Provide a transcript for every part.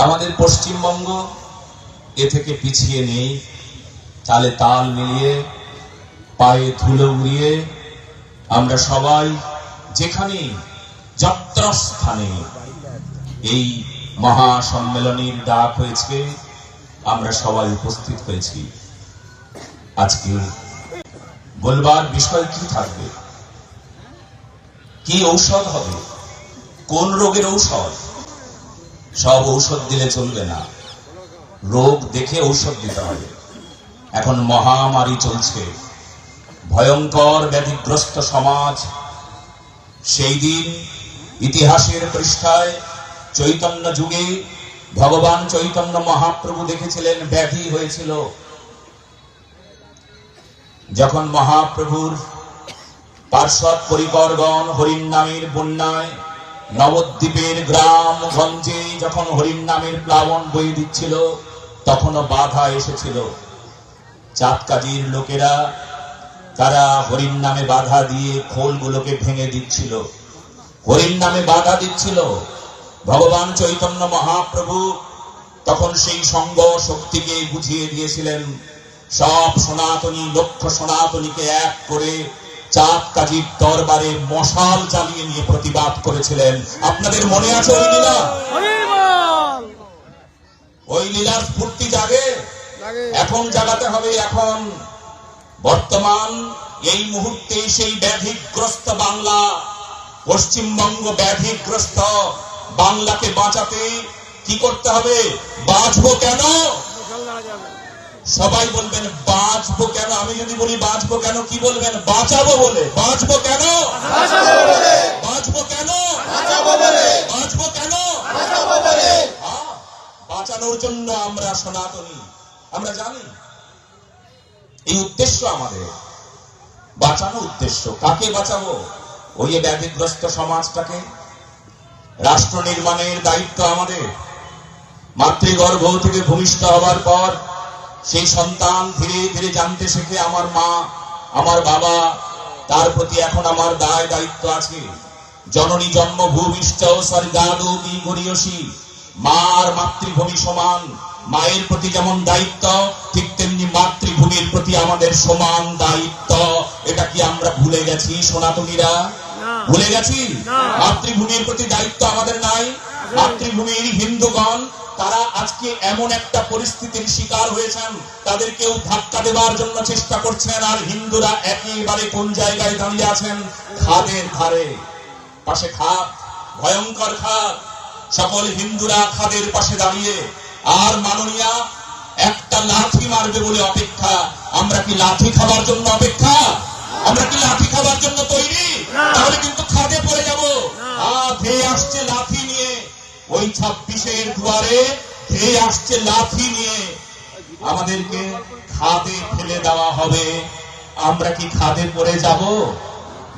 আমাদের পশ্চিমবঙ্গ এ থেকে পিছিয়ে নেই। তালে তাল মিলিয়ে, পায়ে ধুলো উড়িয়ে আমরা সবাই যেখানে যত্রস্থানে এই মহা সম্মেলনের ডাক হয়েছে, আমরা সবাই উপস্থিত হয়েছি। আজকে বলবার বিষয় কি থাকবে, কি ঔষধ হবে, কোন রোগের ঔষধ? সব ঔষধ দিলে চলবে না, রোগ দেখে ঔষধ দিতে হবে। এখন মহামারী চলছে, ভয়ঙ্কর ব্যাধিগ্রস্ত সমাজ। সেই দিন ইতিহাসের পৃষ্ঠায় চৈতন্য যুগে ভগবান চৈতন্য মহাপ্রভু দেখেছিলেন ব্যাধি হয়েছিল। যখন মহাপ্রভুর পার্শ্বদ পরিকরগণ হরিণ নামের বন্যায় নবদ্বীপের গ্রাম গঞ্জে যখন হরিণ নামের প্লাবন বয়ে দিচ্ছিল, তখনও বাধা এসেছিল। চাঁদকাজির লোকেরা তারা হরিণ নামে বাধা দিয়ে খোলগুলোকে ভেঙে দিচ্ছিল, হরিণ নামে বাধা দিচ্ছিল। ভগবান চৈতন্য মহাপ্রভু তখন সেই সঙ্গ শক্তিকে বুঝিয়ে দিয়েছিলেন। সব সনাতনী, লক্ষ সনাতনীকে এক করে চাঁদকাজির দরবারে মশাল জ্বালিয়ে নিয়ে প্রতিবাদ করেছিলেন। আপনাদের মনে আছে ওই লীলা? ওই লীলার স্ফূর্তি জাগে, এখন জাগাতে হবে। এখন বর্তমান এই মুহূর্তে সেই ব্যাধিগ্রস্ত বাংলা, পশ্চিমবঙ্গ ব্যাধিগ্রস্ত বাংলাকে বাঁচাতে কি করতে হবে? বাঁচবো কেন? সবাই বলবেন বাঁচবো কেন। আমি যদি বলি বাঁচবো কেন, কি বলবেন? বাঁচাবো বলে। বাঁচবো কেন? বাঁচবো কেন? বাঁচবো কেন? বাঁচানোর জন্য আমরা সনাতনী, আমরা জানি এই উদ্দেশ্য আমাদের, বাঁচানো উদ্দেশ্য। কাকে বাঁচাবো? ওই ব্যাধিগ্রস্ত সমাজটাকে। রাষ্ট্র নির্মাণের দায়িত্ব আমাদের। মাতৃগর্ভ থেকে ভূমিষ্ঠ হবার পর সেই সন্তান ধীরে ধীরে জানতে শেখে আমার মা, আমার বাবা, তার প্রতি এখন আমার দায় দায়িত্ব আছে। জননী জন্মভূমিশ্চ স্বর্গাদপি গরীয়সী। মা আর মাতৃভূমি সমান। মায়ের প্রতি যেমন দায়িত্ব, ঠিক তেমনি মাতৃভূমির প্রতি আমাদের সমান দায়িত্ব। এটা কি আমরা ভুলে গেছি সনাতনীরা? ভুলে গেছি? মাতৃভূমির প্রতি দায়িত্ব আমাদের নাই? মাতৃভূমির হিন্দুগণ তারা আজকে এমন একটা পরিস্থিতির শিকার হয়েছেন, তাদেরকেও ধাক্কা দেওয়ার জন্য চেষ্টা করছেন। আর হিন্দুরা একেবারে কোন জায়গায় দাঁড়িয়ে আছেন? খাদের ধারে, পাশে খাদ, ভয়ঙ্কর খাদ। সকল হিন্দুরা খাদের পাশে দাঁড়িয়ে, আর মাননীয়া একটা লাঠি মারবে বলে অপেক্ষা। আমরা কি লাঠি খাবার জন্য অপেক্ষা? আমরা কি লাঠি খাবার জন্য তৈরি? তাহলে কিন্তু খাদে পড়ে যাব। ধেয়ে আসছে লাঠি নিয়ে, ওই 26-এর দুয়ারে ধেয়ে আসছে লাঠি নিয়ে, আমাদেরকে খাদে ফেলে দেওয়া হবে। আমরা কি খাদে পড়ে যাব?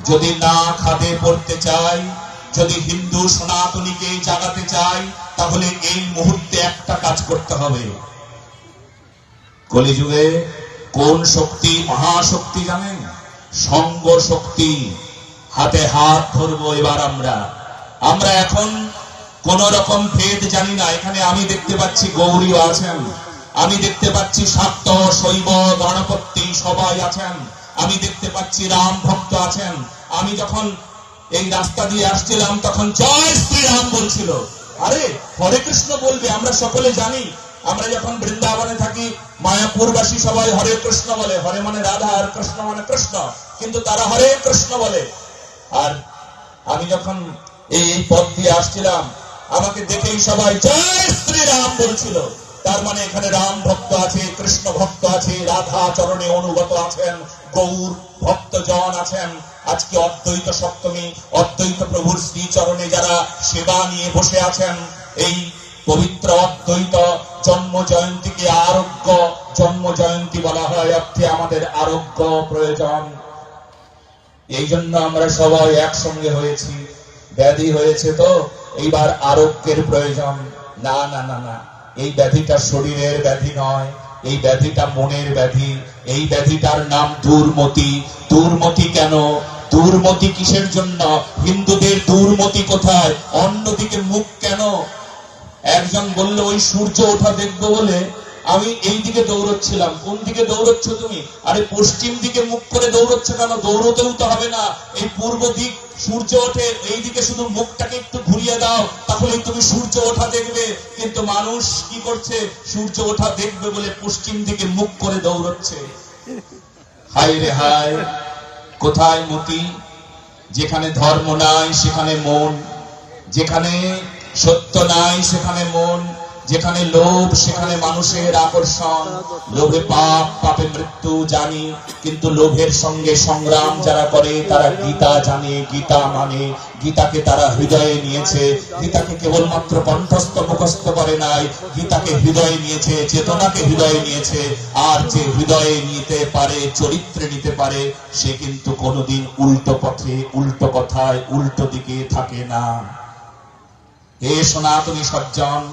যদি না খাদে পড়তে চাই, যদি হিন্দু সনাতনীকে জাগাতে চাই, তাহলে এই মুহূর্তে একটা কাজ করতে হবে। কলিযুগে কোন শক্তি মহাশক্তি জানেন? সঙ্গ শক্তি। হাতে হাত ধরবো এবার আমরা এখন কোন রকম ভেদ জানি না। এখানে আমি দেখতে পাচ্ছি গৌরীও আছেন, আমি দেখতে পাচ্ছি শাক্ত, শৈব, গণপতি সবাই আছেন, আমি দেখতে পাচ্ছি রাম ভক্ত আছেন। আমি যখন এই রাস্তা দিয়ে আসছিলাম তখন জয় শ্রীরাম বলছিল। আরে হরে কৃষ্ণ বলবে, আমরা সকলে জানি। আমরা যখন বৃন্দাবনে থাকি, মায়াপুরবাসী সবাই হরে কৃষ্ণ বলে। হরে মানে রাধা আর কৃষ্ণ মানে কৃষ্ণ, কিন্তু তারা হরে কৃষ্ণ বলে। আর আমি যখন এই পথ দিয়ে আসছিলাম, আমাকে দেখেই সবাই জয় শ্রীরাম বলছিল। তার মানে এখানে রাম ভক্ত আছে, কৃষ্ণ ভক্ত আছে, রাধা চরণে অনুগত আছেন, গৌর ভক্তজন আছেন। আজকে অদ্বৈত সপ্তমী, অদ্বৈত প্রভুর শ্রী চরণে যারা সেবা নিয়ে বসে আছেন, এই পবিত্র অদ্বৈত জন্ম জয়ন্তীকে আরোগ্য জন্ম জয়ন্তী বলা হয়। অর্থে আমাদের আরোগ্য প্রয়োজন। এই জন্য আমরা সবাই একসঙ্গে হয়েছি। ব্যাধি হয়েছে তো এইবার আরোগ্যের প্রয়োজন। না না না না, এই ব্যাধিটা শরীরের ব্যাধি নয়, এই ব্যাধিটা মনের ব্যাধি। এই ব্যাধিটার নাম দুর্মতি। দুর্মতি কেন? দুর্মতি কিসের জন্য? হিন্দুদের দুর্মতি কোথায়? অন্যদিকে মুখ কেন? একজন বলল ওই সূর্য ওঠা দেখবো বলে আমি এই দিকে দৌড়চ্ছিলাম। কোন দিকে দৌড়চ্ছ তুমি? আরে পশ্চিম দিকে মুখ করে দৌড়চ্ছ কেন? দৌড়তেও তো হবে না, এই পূর্ব দিক সূর্য ওঠে, এই দিকে শুধু মুখটাকে একটু ঘুরিয়ে দাও, তাহলেই তুমি সূর্য ওঠা দেখবে। কিন্তু মানুষ কি করছে? সূর্য ওঠা দেখবে বলে পশ্চিম দিকে মুখ করে দৌড়চ্ছে। হায় রে হায়, কোথায় মতি? যেখানে ধর্ম নাই সেখানে মন, যেখানে সত্য নাই সেখানে মন, যেখানে লোভ সেখানে মানুষের আকর্ষণ। লোভে পাপ, পাপে মৃত্যু জানি, কিন্তু লোভের সঙ্গে সংগ্রাম যারা করে তারা গীতা জানে, গীতা মানে। গীতাকে তারা হৃদয়ে নিয়েছে, গীতাকে কেবলমাত্র কণ্ঠস্থ মুখস্থ করে নাই, গীতাকে হৃদয়ে নিয়েছে, চেতনাকে হৃদয়ে নিয়েছে। আর যে হৃদয়ে নিতে পারে, চরিত্রে নিতে পারে, সে কিন্তু কোনোদিন উল্টো পথে, উল্টো কথায়, উল্টো দিকে থাকে না। হে সনাতনী সজ্জন,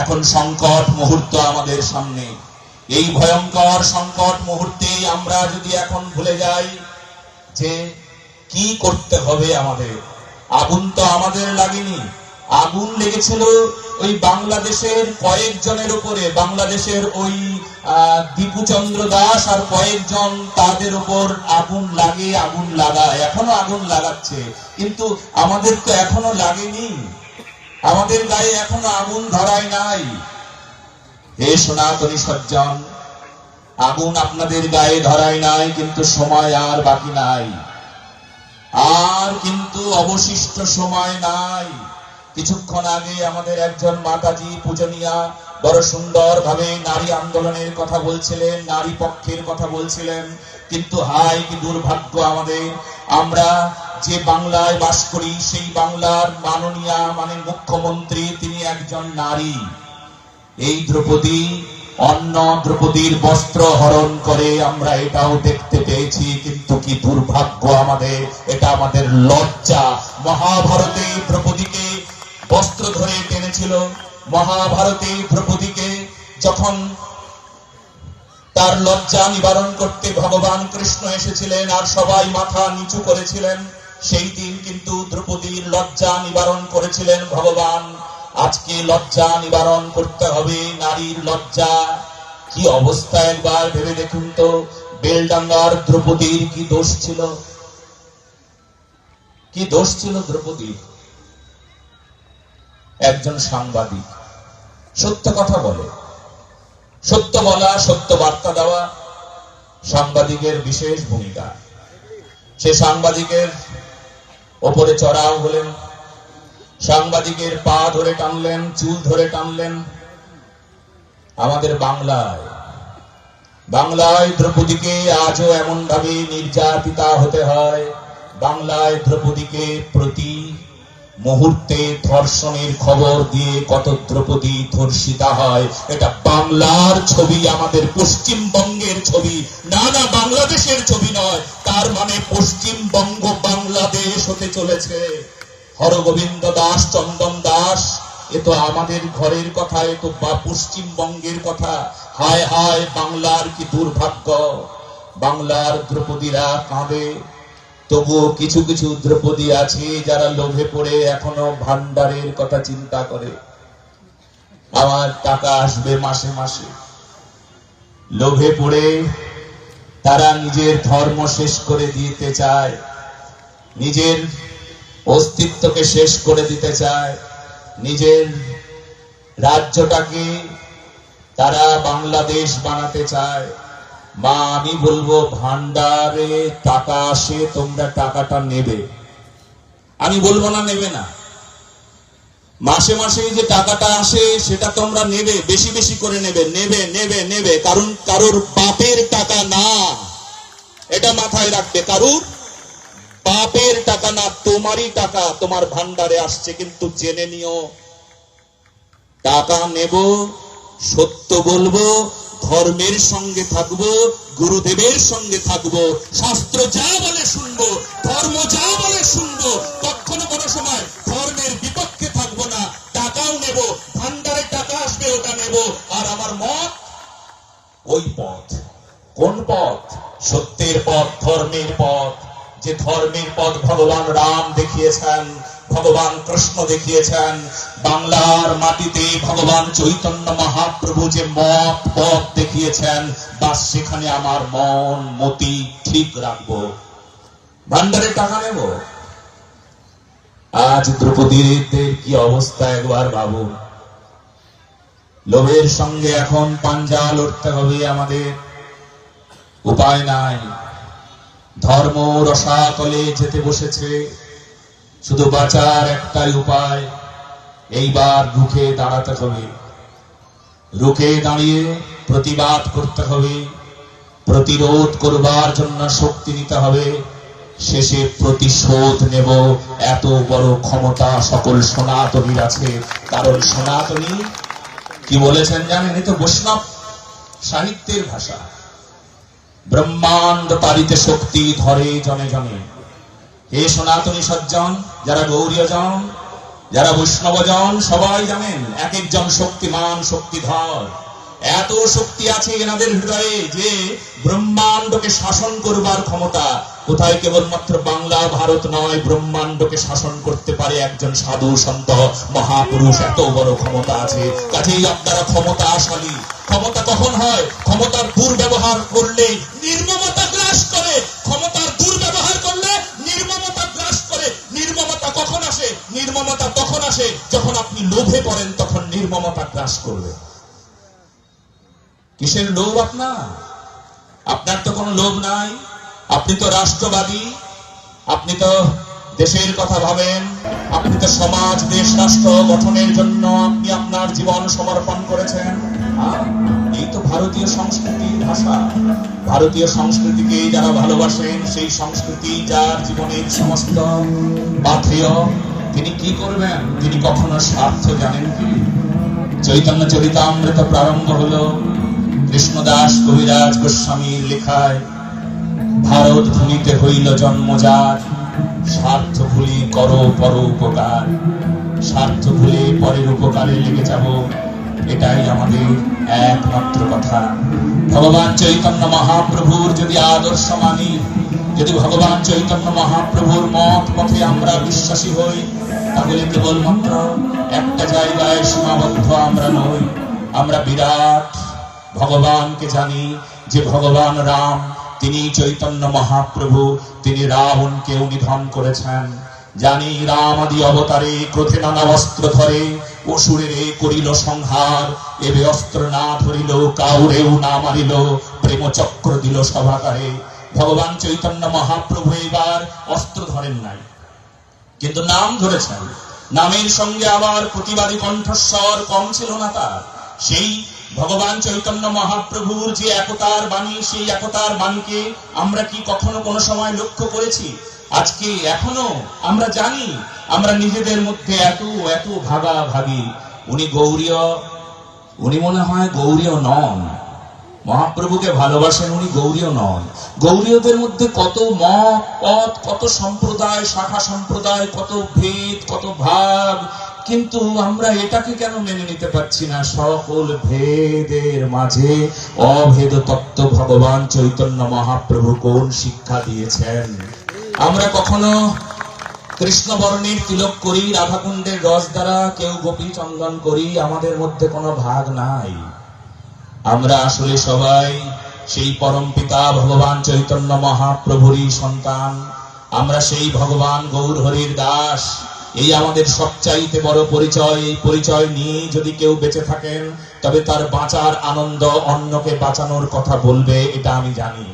এখন সংকট মুহূর্ত আমাদের সামনে। এই ভয়ঙ্কর সংকট মুহূর্তে আমরা যদি এখন ভুলে যাই যে কি করতে হবে আমাদের। আগুন তো আমাদের লাগেনি, আগুন লেগেছিল ওই বাংলাদেশের কয়েকজনের উপরে। বাংলাদেশের ওই দীপুচন্দ্র দাস আর কয়েকজন, তাদের উপর আগুন লাগে, আগুন লাগায়, এখনো আগুন লাগাচ্ছে। কিন্তু আমাদের তো এখনো লাগেনি, আমাদের গায়ে এখনো আগুন ধরায় নাই। হে সনাতনী সজ্জন, আগুন আপনাদের গায়ে ধরায় নাই, কিন্তু সময় আর বাকি নাই, আর কিন্তু অবশিষ্ট সময় নাই। কিছুক্ষণ আগে আমাদের একজন মাতাজি পূজনীয়া বড় সুন্দর ভাবে নারী আন্দোলনের কথা বলছিলেন, নারী পক্ষের কথা বলছিলেন। কিন্তু হায় কি দুর্ভাগ্য আমাদের, আমরা যে বাংলায় বাস করি সেই বাংলার মাননীয়া মানে মুখ্যমন্ত্রী, তিনি একজন নারী। এই দ্রৌপদী অন্য দ্রৌপদীর বস্ত্র হরণ করে, আমরা এটাও দেখতে পেয়েছি। কিন্তু কি দুর্ভাগ্য আমাদের, এটা আমাদের লজ্জা। মহাভারতে দ্রৌপদীকে বস্ত্র ধরে টেনেছিল, মহাভারতে দ্রৌপদীকে যখন তার লজ্জা নিবারণ করতে ভগবান কৃষ্ণ এসেছিলেন আর সবাই মাথা নিচু করেছিলেন, সেই দিন কিন্তু দ্রৌপদীর লজ্জা নিবারণ করেছিলেন ভগবান। আজকে লজ্জা নিবারণ করতে হবে, নারীর লজ্জা। কি অবস্থা একবার ভেবে দেখুন তো। বেলডাঙ্গার দ্রৌপদীর কি দোষ ছিল? কি দোষ ছিল দ্রৌপদীর? একজন সাংবাদিক সত্য কথা বলে, সত্য বলা, সত্য বার্তা দেওয়া সাংবাদিকের বিশেষ ভূমিকা। সে সাংবাদিকের ওপরে চড়াও হলেন, সাংবাদিকের পা ধরে টানলেন, চুল ধরে টানলেন। আমাদের বাংলায় দ্রৌপদীকে আজও এমন ভাবে নির্যাতিতা হতে হয়। বাংলায় দ্রৌপদীকে প্রতি মুহূর্তে ধর্ষণের খবর দিয়ে কত দ্রৌপদী ধর্ষিতা হয়। এটা বাংলার ছবি, আমাদের পশ্চিমবঙ্গের ছবি, না না বাংলাদেশের ছবি নয়। তার মানে পশ্চিমবঙ্গ বাংলাদেশ হতে চলেছে। হরগোবিন্দ দাস, চন্দন দাস, এ তো আমাদের ঘরের কথা, এ তো পশ্চিমবঙ্গের কথা। হায় হায়, বাংলার কি দুর্ভাগ্য। বাংলার দ্রৌপদীরা কাঁদে, তবুও কিছু কিছু দ্রৌপদী আছে যারা লোভে পড়ে এখনো ভান্ডারের কথা চিন্তা করে। আমার টাকা আসবে মাসে মাসে, লোভে পড়ে তারা নিজের ধর্ম শেষ করে দিতে চায়, নিজের অস্তিত্বকে শেষ করে দিতে চায়, নিজের রাজ্যটাকে তারা বাংলাদেশ বানাতে চায়। মা, আমি বলবো ভান্ডারে টাকা আসে, তোমরা টাকাটা নেবে। আমি বলবো না নেবে না, মাসে মাসে যে টাকাটা আসে সেটা তোমরা নেবে, বেশি বেশি করে নেবে, নেবে নেবে নেবে। কারণ কারোর বাপের টাকা না, এটা মাথায় রাখবে। কারোর বাপের টাকা না, তোমারই টাকা তোমার ভান্ডারে আসছে। কিন্তু জেনে নিও, টাকা নেব, সত্য বলবো, ধর্মের সঙ্গে থাকবো, গুরুদেবের সঙ্গে থাকবো, শাস্ত্র যা বলে শুনবো, ধর্ম যা বলে শুনবো। কখনো কোনো সময় ধর্মের বিপক্ষে থাকবো না। টাকাও নেব, ভান্ডারে টাকা আসবে, ওটা নেব। আর আমার মত ওই পথ। কোন পথ? সত্যের পথ, ধর্মের পথ। যে ধর্মের পথ ভগবান রাম দেখিয়েছেন, ভগবান কৃষ্ণ দেখিয়েছেন, বাংলার মাটিতে ভগবান চৈতন্য মহাপ্রভু যে মত পথ দেখিয়েছেন, বাস সেখানে আমার মন মতি ঠিক রাখবো, ভান্ডারে টাকা নেব। আজ দ্রৌপদীর কি অবস্থা একবার ভাবো। লোভের সঙ্গে এখন পাঞ্জা লড়তে হবে আমাদের, উপায় নাই। ধর্ম রসাতলে যেতে বসেছে, শুধু বাঁচার একটাই উপায়, এইবার রুখে দাঁড়াতে হবে, রুখে দাঁড়িয়ে প্রতিবাদ করতে হবে, প্রতিরোধ করবার জন্য শক্তি নিতে হবে, শেষে প্রতিশোধ নেব। এত বড় ক্ষমতা সকল সনাতনীর আছে, কারণ সনাতনী কি বলেছেন জানেন? এই তো বৈষ্ণব সাহিত্যের ভাষা, ব্রহ্মাণ্ড পারিতে শক্তি ধরে জনে জনে। হে সনাতনী সজ্জন, যারা গৌরীয়জন, যারা বৈষ্ণবজন, সবাই জানেন এক একজন শক্তিমান শক্তিধর। এত শক্তি আছে এনাদের হৃদয়ে যে ব্রহ্মাণ্ডকে শাসন করবার ক্ষমতা কোথায়? কেবলমাত্র বাংলা ভারত নয়, ব্রহ্মাণ্ডকে শাসন করতে পারে একজন সাধু সন্ত মহাপুরুষ, এত বড় ক্ষমতা আছে। কাজেই আপনারা ক্ষমতাশালী। ক্ষমতা কখন হয়? ক্ষমতার দুর্ব্যবহার করলে নির্মমতা গ্রাস করে, ক্ষমতার দুর্ব্যবহার করলে নির্মমতা গ্রাস করে। নির্মমতা কখন আসে? নির্মমতা তখন আসে যখন আপনি লোভে পড়েন, তখন নির্মমতা গ্রাস করবে। কিসের লোভ আপনার? আপনার তো কোনো লোভ নাই, আপনি তো রাষ্ট্রবাদী, আপনি তো দেশের কথা ভাবেন, আপনি তো সমাজ দেশ রাষ্ট্র গঠনের জন্য আপনি আপনার জীবন সমর্পণ করেছেন। এই তো ভারতীয় সংস্কৃতির ভাষা। ভারতীয় সংস্কৃতিকে যারা ভালোবাসেন, সেই সংস্কৃতি যার জীবনের সমস্ত পাথেয়, তিনি কি করবেন? তিনি কখনো স্বার্থ জানেন কি? চৈতন্য চরিতামৃত প্রারম্ভ হলো কৃষ্ণদাস কবিরাজ গোস্বামীর লেখায়, ভারত ভূমিতে হইল জন্মজাত, স্বার্থ ভুলি করো পর উপকার। স্বার্থ ভুলে পরের উপকারে লেগে যাব, এটাই আমাদের একমাত্র কথা। ভগবান চৈতন্য মহাপ্রভুর যদি আদর্শ মানি, যদি ভগবান চৈতন্য মহাপ্রভুর মত পথে আমরা বিশ্বাসী হই, তাহলে কেবলমাত্র একটা জায়গায় সীমাবদ্ধ আমরা নই। আমরা বিরাট ভগবানকে জানি, যে ভগবান রাম, তিনি চৈতন্য মহাপ্রভু, তিনি রাবণকে নিধন করেছেন। জানি রাম আদি অবতারে ক্রোধে নানা অস্ত্র ধরে অসুরের করিল সংহার, এবে অস্ত্র না ধরিল কাউরেও না মারিল, প্রেম চক্র দিল সভাকারে। ভগবান চৈতন্য মহাপ্রভু এবার অস্ত্র ধরেন নাই, কিন্তু নাম ধরেছেন। নামের সঙ্গে আবার প্রতিবাদী কণ্ঠস্বর কম ছিল না তার। সেই ভগবান চৈতন্য মহাপ্রভুর যে একতার বাণী, সেই একতার বাণীকে আমরা কি কখনো কোনো সময় লক্ষ্য করেছি? আজকে এখনো আমরা জানি, আমরা নিজেদের মধ্যে এত এত ভাগাভাগি। উনি গৌরীয়, উনি মনে হয় গৌরীয় নন। মহাপ্রভুকে ভালোবাসেন, উনি গৌরীয় নন। গৌরীয়দের মধ্যে কত মত পথ, কত সম্প্রদায়, শাখা সম্প্রদায়, কত ভেদ, কত ভাগ, কিন্তু আমরা এটাকে কেন মেনে নিতে পারছি না? সকল ভেদের মাঝে অভেদ তত্ত্ব ভগবান চৈতন্য মহাপ্রভু কোন শিক্ষা দিয়েছেন? আমরা কখনো কৃষ্ণ বর্ণের তিলক করি, রাধাকুণ্ডের রস দ্বারা কেউ গোপী চন্দন করি, আমাদের মধ্যে কোনো ভাগ নাই। আমরা আসলে সবাই সেই পরম পিতা ভগবান চৈতন্য মহাপ্রভুরই সন্তান। আমরা সেই ভগবান গৌর হরির দাস। এই আমাদের সবচাইতে বড় পরিচয়। এই পরিচয় নিয়ে যদি কেউ বেঁচে থাকেন, তবে তার বাঁচার আনন্দ অন্যকে বাঁচানোর কথা বলবে, এটা আমি জানি।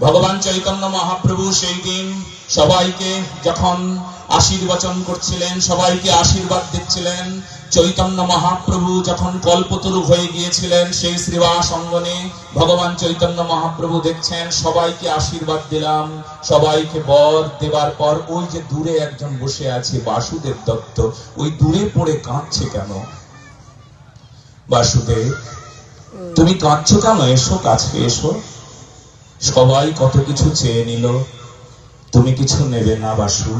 ভগবান চৈতন্য মহাপ্রভু সেই দিন সবাইকে যখন আশীর্বচন করছিলেন, সবাইকে আশীর্বাদ দিচ্ছিলেন, চৈতন্য মহাপ্রভু যখন কল্পতরু হয়ে গিয়েছিলেন, সেই শ্রীবাস অঙ্গনে ভগবান চৈতন্য মহাপ্রভু দেখছেন সবাইকে আশীর্বাদ দিলাম, সবাইকে বর দেবার পর ওই যে দূরে একজন বসে আছে বাসুদেব দত্ত, ওই দূরে পড়ে কাঁদছে কেন? বাসুদেব, তুমি কাঁদছো কেন? এসো, কাছে এসো। সবাই কত কিছু চেয়ে নিল, তুমি কিছু নেবে না বাসু?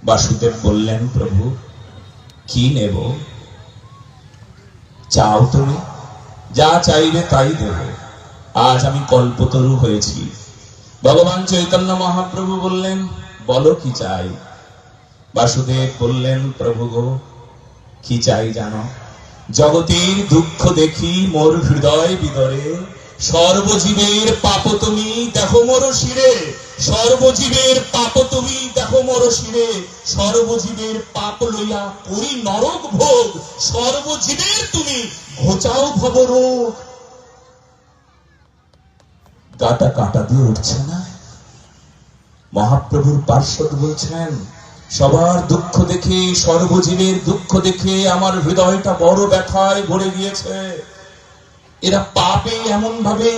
বাসুদেব বললেন, প্রভু কি নেব? চাও তুমি, যা চাইবে তাই দেব। আজ আমি কল্পতরু হয়েছি, ভগবান চৈতন্য মহাপ্রভু বললেন, বলো কি চাই? বাসুদেব বললেন, প্রভু গো, কি চাই জানো? জগতের দুঃখ দেখি মোর হৃদয় বিদরে, সর্বজীবের পাপ তুমি দেখো মোর শিরে, সর্বজীবের পাপ তুমি দেখো মোর শিরে, সর্বজীবের পাপ লইয়া করি নরক ভোগ, সর্বজীবের তুমি ঘোচাও ভবরোগ। গাটা কাটা দিয়ে উঠছে না? মহাপ্রভুর পার্শ্বদ বলছেন, সবার দুঃখ দেখে, সর্বজীবের দুঃখ দেখে আমার হৃদয়টা বড় ব্যথায় ভরে গিয়েছে। এরা পাপে এমন ভাবে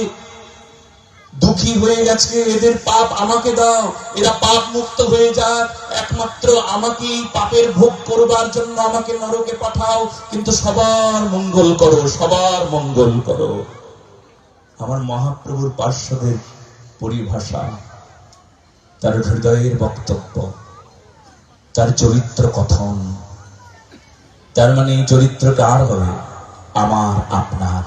দুঃখী হয়ে গেছে, এদের পাপ আমাকে দাও, এরা পাপ মুক্ত হয়ে যাক, একমাত্র আমাকেই পাপের ভোগ করবার জন্য আমাকে নরকে পাঠাও, কিন্তু সবার মঙ্গল করো, সবার মঙ্গল করো। আমার মহাপ্রভুর পার্শ্বদের পরিভাষা, তার হৃদয়ের বক্তব্য, তার চরিত্র কথন। তার মানে চরিত্র কার হবে? আমার, আপনার।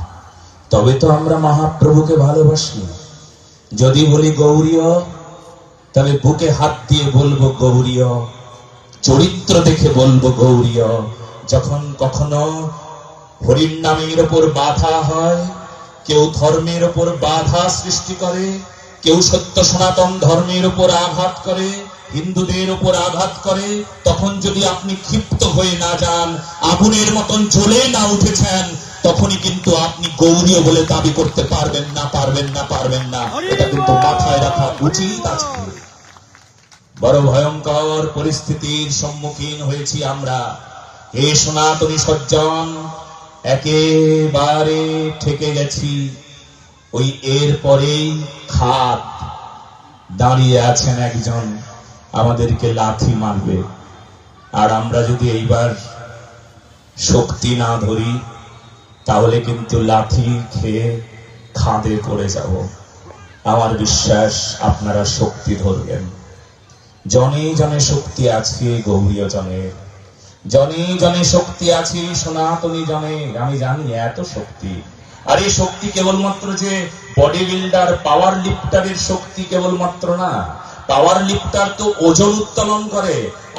তবে তো আমরা মহাপ্রভুকে ভালোবাসি। যদি বলি গৌরীয়, তবে বুকে হাত দিয়ে বলবো গৌরীয়, চরিত্র দেখে বলবো গৌরীয়। যখন কখনো হরির নামের ওপর বাধা হয়, কেউ ধর্মের ওপর বাধা সৃষ্টি করে, কেউ সত্য সনাতন ধর্মের উপর আঘাত করে, হিন্দুদের উপর আঘাত করে, তখন যদি আপনি ক্ষিপ্ত হয়ে না যান, আগুনের মতন জ্বলে না উঠেছেন, তখনই কিন্তু আপনি গৌরীয় বলে দাবি করতে পারবেন না, পারবেন না, পারবেন না। এটা কিন্তু মাথায় রাখা উচিত। আজকে বড় ভয়ঙ্কর পরিস্থিতির সম্মুখীন হয়েছি আমরা। হে সনাতনী সজ্জন, একেবারে ঠেকে গেছি। ওই এর পরেই খাদ দাঁড়িয়ে আছেন একজন, আমাদেরকে লাথি মারবে। আর আমরা যদি এইবার শক্তি না ধরি, তাহলে কিন্তু লাথি খেয়ে খাদে পড়ে যাব। আমার বিশ্বাস আপনারা শক্তি ধরবেন। জনে জনে শক্তি আছে গৌরীয় জনের, জনে জনে শক্তি আছে সনাতনী জনে। আমি জানি এত শক্তি। আর এই শক্তি কেবলমাত্র যে বডি বিল্ডার, পাওয়ার লিফটারের শক্তি কেবলমাত্র না। পাওয়ার লিফটার তো ওজন উত্তোলন করে,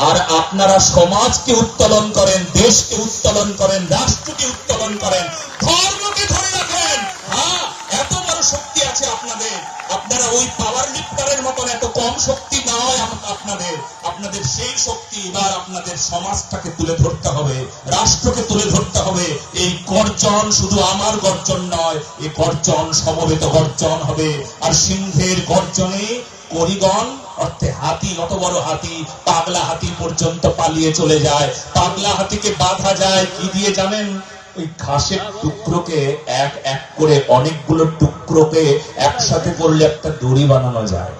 আর আপনারা সমাজকে উত্তোলন করেন, দেশকে উত্তোলন করেন, রাষ্ট্রকে উত্তোলন করেন, ধর্মকে ধরে রাখেন। হ্যাঁ, এত বড় শক্তি আছে আপনাদের। আপনারা ওই পাওয়ার লিফটারের মতন এত কম শক্তি নয় আপনাদের। আপনাদের সেই শক্তি এবার আপনাদের সমাজটাকে তুলে ধরতে হবে, রাষ্ট্রকে তুলে ধরতে হবে। এই গর্জন শুধু আমার গর্জন নয়, এই গর্জন সমবেত গর্জন হবে। আর সিংহের গর্জনে করিগণ অর্থে হাতি, অত বড় হাতি, পাগলা হাতি পর্যন্ত পালিয়ে চলে যায়। পাগলা হাতিকে বাঁধা যায় কি দিয়ে জানেন? ওই ঘাসের টুকরোকে এক এক করে, অনেকগুলো টুকরোকে একসাথে করলে একটা দড়ি বানানো যায়।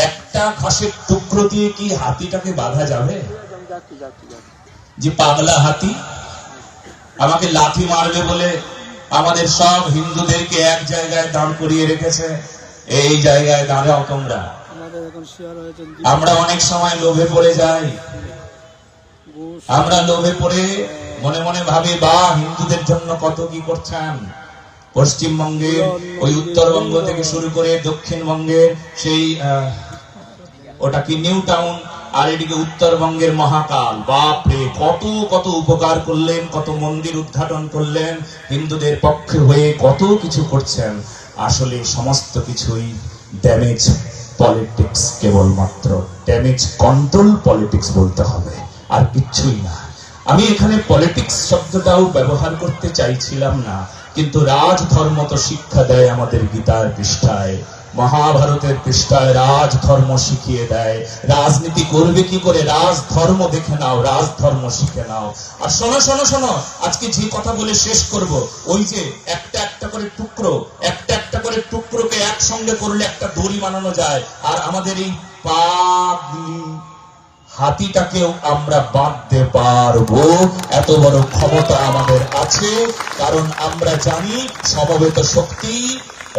একটা ঘাসের টুকরো দিয়ে কি হাতিটাকে বাঁধা যাবে? যে পাগলা হাতি আমাকে লাথি মারবে বলে আমাদের সব হিন্দুদেরকে এক জায়গায় দাঁড় করিয়ে রেখেছে। এই জায়গায় দাঁড়াও তোমরা। আমরা অনেক সময় লোভে পড়ে যাই। আমরা লোভে পড়ে মনে মনে ভাবি, বা হিন্দুদের জন্য কত কি করছেন। পশ্চিমবঙ্গে ওই উত্তরবঙ্গ থেকে শুরু করে দক্ষিণবঙ্গের সেই ওটা কি নিউ টাউন, আর এদিকে উত্তরবঙ্গের মহাকাল, বাপরে কত কত উপকার করলেন, কত মন্দির উদ্ঘাটন করলেন, হিন্দুদের পক্ষে হয়ে কত কিছু করছেন। আসলে সমস্ত কিছুই ড্যামেজ পলিটিক্স, কেবলমাত্র ড্যামেজ কন্ট্রোল পলিটিক্স বলতে হবে, আর কিচ্ছুই না। আমি এখানে পলিটিক্স শব্দটাও ব্যবহার করতে চাইছিলাম না, কিন্তু রাজধর্ম তো শিক্ষা দেয় আমাদের গীতার পৃষ্ঠায়, মহাভারতের পৃষ্ঠায় রাজধর্ম শিখিয়ে দেয়। রাজনীতি করবে কি করে? রাজধর্ম দেখে নাও, রাজধর্ম শিখে নাও। আর শোনো শোনো শোনো, আজকে যে কথা বলে শেষ করব, ওই যে একটা একটা করে টুকরো, একটা একটা করে টুকরোকে একসঙ্গে করলে একটা দড়ি বানানো যায়। আর আমাদের এই পাগলি হাতিটাকেও আমরা বাঁধতে পারবো, এত বড় ক্ষমতা আমাদের আছে। কারণ আমরা জানি সমবেত শক্তি,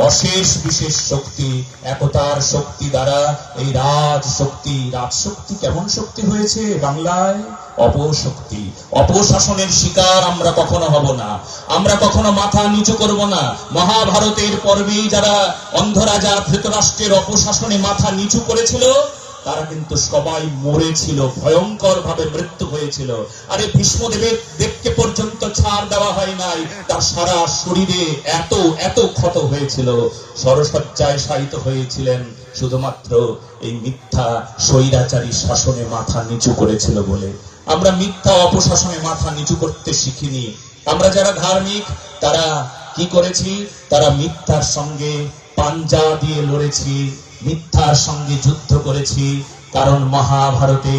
অশেষ বিশেষ শক্তি, একতার শক্তি দ্বারা এই রাজশক্তি। রাজশক্তি কেমন শক্তি হয়েছে বাংলায়? অপশক্তি, অপশাসনের শিকার আমরা কখনো হব না, আমরা কখনো মাথা নিচু করব না। মহাভারতের পর্বে যারা অন্ধরাজা ধৃতরাষ্ট্রের অপশাসনে মাথা নিচু করেছিল তারা কিন্তু সবাই মরেছিল, ভয়ঙ্কর ভাবে মৃত্যু হয়েছিল। আরে ভীষ্মদেবের দেবকে পর্যন্ত ছাড় দেওয়া হয় নাই, তার সারা শরীরে এত এত ক্ষত হয়েছিল, সরসজ্জায় শায়িত হয়েছিলেন শুধুমাত্র এই মিথ্যা স্বৈরাচারী শাসনে মাথা নিচু করেছিল বলে। আমরা মিথ্যা অপশাসনে মাথা নিচু করতে শিখিনি। আমরা যারা ধার্মিক তারা কি করেছি? তারা মিথ্যার সঙ্গে পাঞ্জা দিয়ে লড়েছি, মিথ্যার সঙ্গে যুদ্ধ করেছি। কারণ মহাভারতে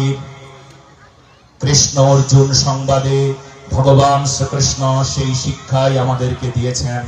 কৃষ্ণ অর্জুন সংবাদে ভগবান শ্রীকৃষ্ণ সেই শিক্ষাই আমাদেরকে দিয়েছেন।